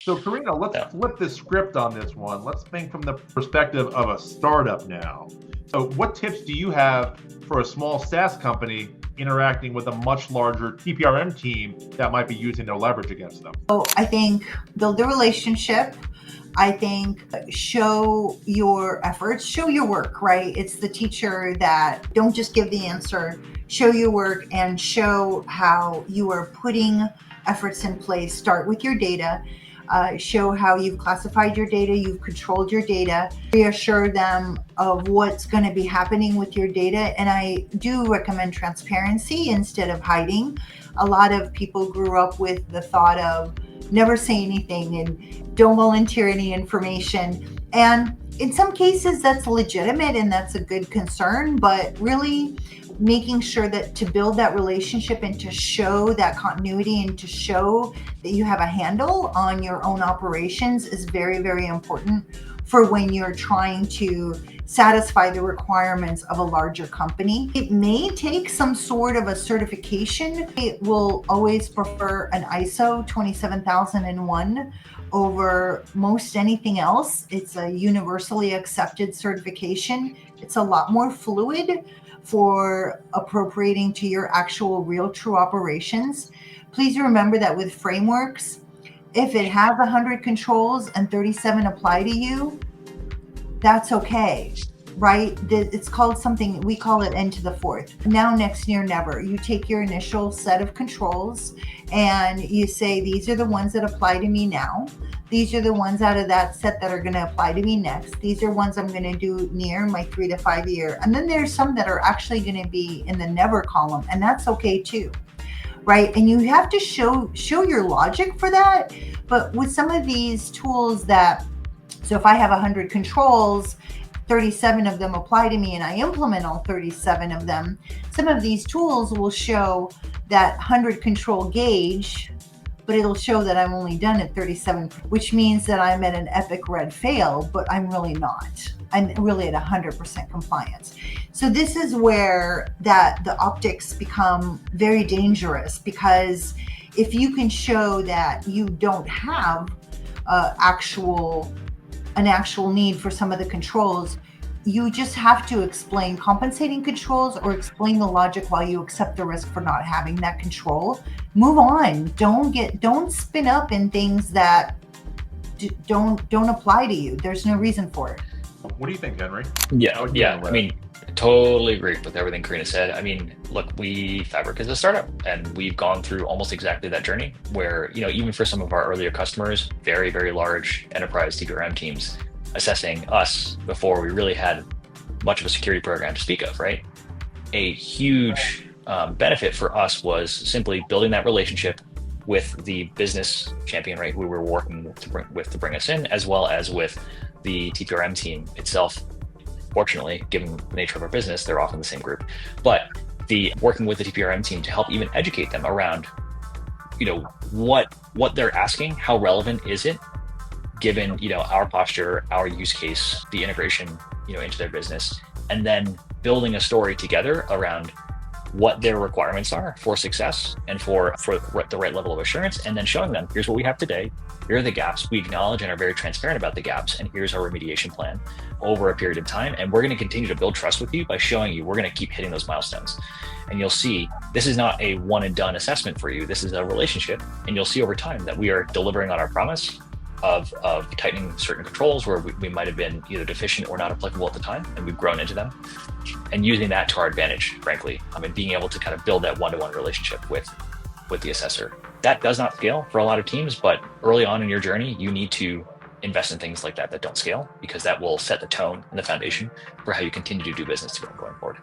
So Karina, let's flip the script on this one. Let's think from the perspective of a startup now. So what tips do you have for a small SaaS company interacting with a much larger TPRM team that might be using their leverage against them? So I think build the relationship. I think show your efforts, show your work, right? It's the teacher that don't just give the answer, show your work and show how you are putting efforts in place. Start with your data. Show how you've classified your data, you've controlled your data, reassure them of what's going to be happening with your data. And I do recommend transparency instead of hiding. A lot of people grew up with the thought of never say anything and don't volunteer any information. And in some cases that's legitimate and that's a good concern, but really making sure that to build that relationship and to show that continuity and to show that you have a handle on your own operations is very, very important for when you're trying to satisfy the requirements of a larger company. It may take some sort of a certification. It will always prefer an ISO 27001 over most anything else. It's a universally accepted certification. It's a lot more fluid for appropriating to your actual real true operations. Please remember that with frameworks, if it has 100 controls and 37 apply to you, that's okay, right? It's called something, we call it N to the fourth. Now, next, near, never. You take your initial set of controls and you say, these are the ones that apply to me now. These are the ones out of that set that are going to apply to me next. These are ones I'm going to do near my 3 to 5 year. And then there's some that are actually going to be in the never column, and that's okay too, right? And you have to show your logic for that. But with some of these tools so if I have 100 controls, 37 of them apply to me and I implement all 37 of them, some of these tools will show that 100 control gauge, but it'll show that I'm only done at 37, which means that I'm at an epic red fail, but I'm really not. I'm really at 100% compliance. So this is where the optics become very dangerous, because if you can show that you don't have an actual need for some of the controls, you just have to explain compensating controls or explain the logic why you accept the risk for not having that control. Move on. Don't spin up in things that don't apply to you. There's no reason for it. What do you think, Henry? Yeah. I mean, totally agree with everything Karina said. I mean, look, Fabrik is a startup and we've gone through almost exactly that journey where, even for some of our earlier customers, very, very large enterprise TPRM teams assessing us before we really had much of a security program to speak of, right? A huge benefit for us was simply building that relationship with the business champion, right, who we were working to bring us in, as well as with the TPRM team itself. Fortunately, given the nature of our business, they're often the same group. But working with the TPRM team to help even educate them around, what they're asking, how relevant is it, given our posture, our use case, the integration, into their business, and then building a story together around what their requirements are for success and for the right level of assurance, and then showing them, here's what we have today, here are the gaps, we acknowledge and are very transparent about the gaps, and here's our remediation plan over a period of time. And we're going to continue to build trust with you by showing you we're going to keep hitting those milestones. And you'll see this is not a one and done assessment for you. This is a relationship, and you'll see over time that we are delivering on our promise of tightening certain controls where we might have been either deficient or not applicable at the time, and we've grown into them, and using that to our advantage, frankly. I mean, being able to kind of build that one-to-one relationship with the assessor. That does not scale for a lot of teams, but early on in your journey, you need to invest in things like that don't scale, because that will set the tone and the foundation for how you continue to do business going forward.